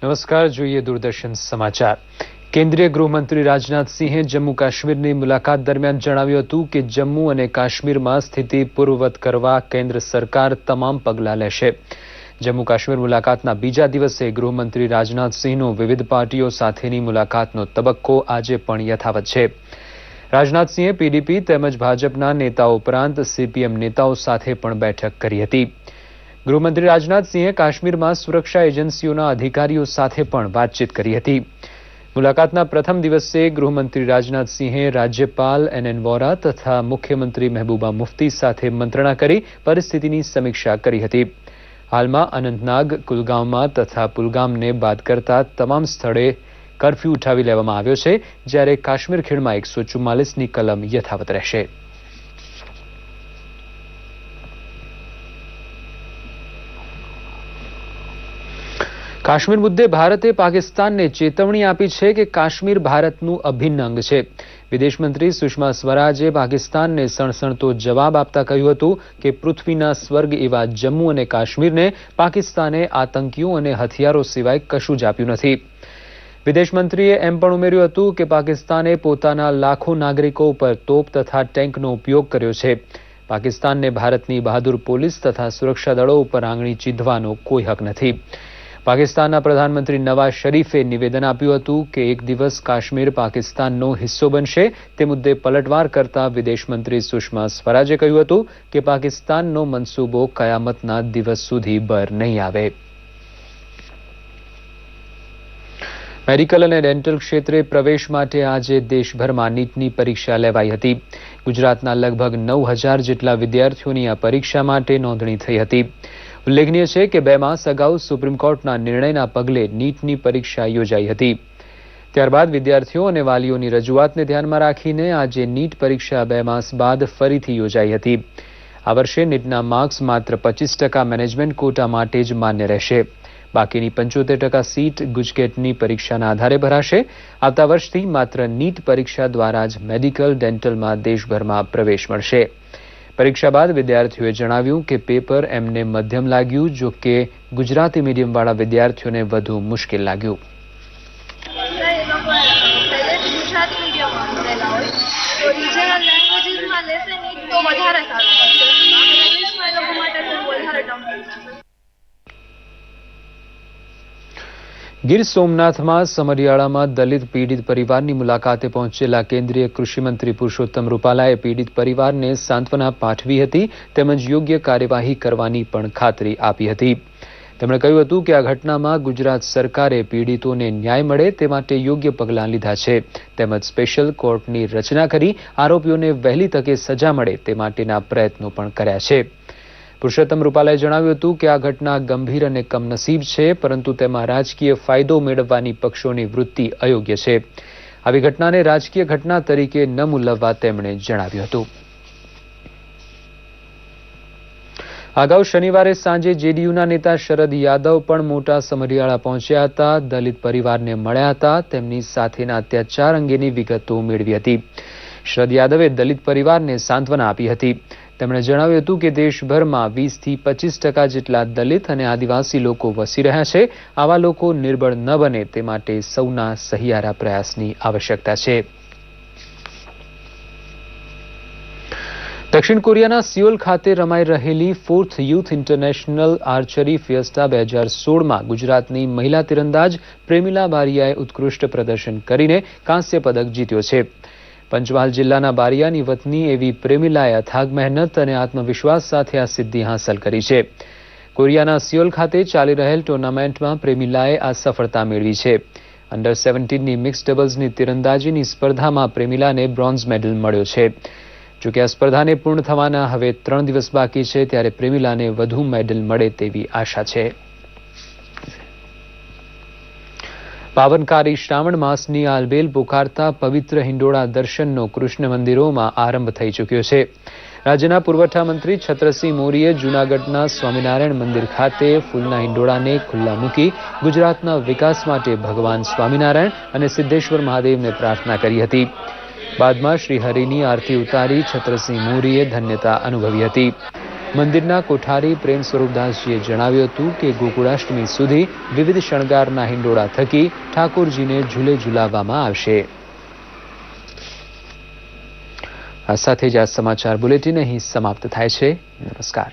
નમસ્કાર, જોઈએ દૂરદર્શન સમાચાર। કેન્દ્રીય ગૃહમંત્રી રાજનાથ સિંહે જમ્મુ કાશ્મીરની મુલાકાત દરમિયાન જણાવ્યું હતું કે જમ્મુ અને કાશ્મીરમાં સ્થિતિ પૂર્વવત કરવા કેન્દ્ર સરકાર તમામ પગલાં લેશે। જમ્મુ કાશ્મીર મુલાકાતના બીજા દિવસે ગૃહમંત્રી રાજનાથ સિંહનો વિવિધ પાર્ટીઓ સાથેની મુલાકાતનો તબક્કો આજે પણ યથાવત છે। રાજનાથ સિંહે પીડીપી તેમજ ભાજપના નેતાઓ ઉપરાંત સીપીએમ નેતાઓ સાથે પણ બેઠક કરી હતી। ગૃહમંત્રી રાજનાથ સિંહે કાશ્મીરમાં સુરક્ષા એજન્સીઓના અધિકારીઓ સાથે પણ વાતચીત કરી હતી। મુલાકાતના પ્રથમ દિવસે ગૃહમંત્રી રાજનાથ સિંહે રાજ્યપાલ એનએન વોરા તથા મુખ્યમંત્રી મહેબૂબા મુફ્તી સાથે મંત્રણા કરી પરિસ્થિતિની સમીક્ષા કરી હતી। હાલમાં અનંતનાગ, કુલગામમાં તથા પુલગામને બાદ કરતા તમામ સ્થળે કર્ફ્યુ ઉઠાવી લેવામાં આવ્યો છે, જ્યારે કાશ્મીર ખીણમાં 144ની કલમ યથાવત રહેશે। કાશ્મીર મુદ્દે ભારતે પાકિસ્તાનને ચેતવણી આપી છે કે કાશ્મીર ભારતનું અભિન્ન અંગ છે। વિદેશ મંત્રી સુષ્મા સ્વરાજે પાકિસ્તાનને સણસણતો જવાબ આપતા કહ્યું હતું કે પૃથ્વીના સ્વર્ગ એવા જમ્મુ અને કાશ્મીરને પાકિસ્તાને આતંકીઓ અને હથિયારો સિવાય કશું જ આપ્યું નથી। વિદેશ મંત્રીએ એમ પણ ઉમેર્યું હતું કે પાકિસ્તાને પોતાના લાખો નાગરિકો ઉપર તોપ તથા ટેન્કનો ઉપયોગ કર્યો છે। પાકિસ્તાનને ભારતની બહાદુર પોલીસ તથા સુરક્ષા દળો ઉપર આંગળી ચીંધવાનો કોઈ હક નથી। પાકિસ્તાનના પ્રધાનમંત્રી નવાઝ શરીફે નિવેદન આપ્યું હતું કે એક દિવસ કાશ્મીર પાકિસ્તાનનો હિસ્સો બનશે। તે મુદ્દે પલટવાર કરતા વિદેશ મંત્રી સુષ્મા સ્વરાજે કહ્યું હતું કે પાકિસ્તાનનો મનસૂબો કયામતના દિવસ સુધી બર નહીં આવે। મેડિકલ અને ડેન્ટલ ક્ષેત્રે પ્રવેશ માટે આજે દેશભરમાં નીટની પરીક્ષા લેવાઈ હતી। ગુજરાતના લગભગ 9,000 જેટલા વિદ્યાર્થીઓની આ પરીક્ષા માટે નોંધણી થઈ હતી। ઉલ્લેખનીય છે કે 2 માસ અગાઉ સુપ્રીમ કોર્ટના નિર્ણયના પગલે નીટની પરીક્ષા યોજાઈ હતી। ત્યારબાદ વિદ્યાર્થીઓ અને વાલીઓની રજૂઆતને ધ્યાનમાં રાખીને આજે નીટ પરીક્ષા 2 માસ બાદ ફરીથી યોજાઈ હતી। આ વર્ષે નીટના માર્ક્સ માત્ર 25% મેનેજમેન્ટ કોટા માટે જ માન્ય રહેશે। બાકીની 75% સીટ ગુજકેટની પરીક્ષાના આધારે ભરાશે। આવતા વર્ષથી માત્ર નીટ પરીક્ષા દ્વારા જ મેડિકલ ડેન્ટલમાં દેશભરમાં પ્રવેશ મળશે। પરીક્ષા બાદ વિદ્યાર્થીઓએ જણાવ્યું કે પેપર એમને મધ્યમ લાગ્યું, જો કે ગુજરાતી મીડિયમવાળા વિદ્યાર્થીઓને વધુ મુશ્કેલ લાગ્યું। ગીર સોમનાથમાં સમરિયાળામાં દલિત પીડિત પરિવારની મુલાકાતે પહોંચેલા કેન્દ્રીય કૃષિમંત્રી પુરુષોત્તમ રૂપાલાએ પીડિત પરિવારને સાંત્વના પાઠવી હતી તેમજ યોગ્ય કાર્યવાહી કરવાની પણ ખાતરી આપી હતી। તેમણે કહ્યું હતું કે આ ઘટનામાં ગુજરાત સરકારે પીડિતોને ન્યાય મળે તે માટે યોગ્ય પગલાં લીધા છે તેમજ સ્પેશિયલ કોર્ટની રચના કરી આરોપીઓને વહેલી તકે સજા મળે તે માટેના પ્રયત્નો પણ કર્યા છે। પુરુષોત્તમ રૂપાલાએ જણાવ્યું હતું કે આ ઘટના ગંભીર અને કમનસીબ છે, પરંતુ તેમાં રાજકીય ફાયદો મેળવવાની પક્ષોની વૃત્તિ અયોગ્ય છે। આવી ઘટનાને રાજકીય ઘટના તરીકે ન મૂલવવા તેમણે જણાવ્યું હતું। અગાઉ શનિવારે સાંજે જેડીયુના નેતા શરદ યાદવ પણ મોટા સમરિયાળા પહોંચ્યા હતા। દલિત પરિવારને મળ્યા હતા, તેમની સાથેના અત્યાચાર અંગેની વિગતો મેળવી હતી। શરદ યાદવે દલિત પરિવારને સાંત્વના આપી હતી। તેમણે જણાવ્યું હતું કે દેશભરમાં 20થી 25% જેટલા દલિત અને આદિવાસી લોકો વસી રહ્યા છે। આવા લોકો નિર્બળ ન બને તે માટે સૌના સહિયારા પ્રયાસની આવશ્યકતા છે। દક્ષિણ કોરિયાના સિયોલ ખાતે રમાઈ રહેલી 4th youth international archery fiesta 2016માં ગુજરાતની મહિલા તીરંદાજ પ્રેમિલા બારિયાએ ઉત્કૃષ્ટ પ્રદર્શન કરીને કાંસ્ય પદક જીત્યો છે। પંચમહાલ જિલ્લાના બારિયાની વતની એવી પ્રેમિલાએ અથાગ મહેનત અને આત્મવિશ્વાસ સાથે આ સિદ્ધિ હાંસલ કરી છે। કોરિયાના સિયોલ ખાતે ચાલી રહેલ ટુર્નામેન્ટમાં પ્રેમિલાએ આ સફળતા મેળવી છે। અંડર 17ની મિક્સ ડબલ્સની તીરંદાજીની સ્પર્ધામાં પ્રેમિલાને બ્રોન્ઝ મેડલ મળ્યો છે। જોકે આ સ્પર્ધાને પૂર્ણ થવાના હવે 3 દિવસ બાકી છે, ત્યારે પ્રેમિલાને વધુ મેડલ મળે તેવી આશા છે। પાવનકારી શ્રાવણ માસની આલબેલ પોકારતા પવિત્ર હિંડોળા દર્શનનો કૃષ્ણ મંદિરોમાં આરંભ થઈ ચૂક્યો છે। રાજ્યના પુરવઠા મંત્રી છત્રસિંહ મોરીએ જૂનાગઢના સ્વામિનારાયણ મંદિર ખાતે ફૂલના હિંડોળાને ખુલ્લા મૂકી ગુજરાતના વિકાસ માટે ભગવાન સ્વામિનારાયણ અને સિદ્ધેશ્વર મહાદેવને પ્રાર્થના કરી હતી। બાદમાં શ્રી હરિની આરતી ઉતારી છત્રસિંહ મોરીએ ધન્યતા અનુભવી હતી। મંદિરના કોઠારી પ્રેમ સ્વરૂપદાસજીએ જણાવ્યું હતું કે ગોકુળાષ્ટમી સુધી વિવિધ શણગારના હિંડોળા થકી ઠાકોરજીને ઝૂલે ઝૂલાવવામાં આવશે. આ સાથે જ આ સમાચાર બુલેટિન અહીં સમાપ્ત થાય છે. નમસ્કાર.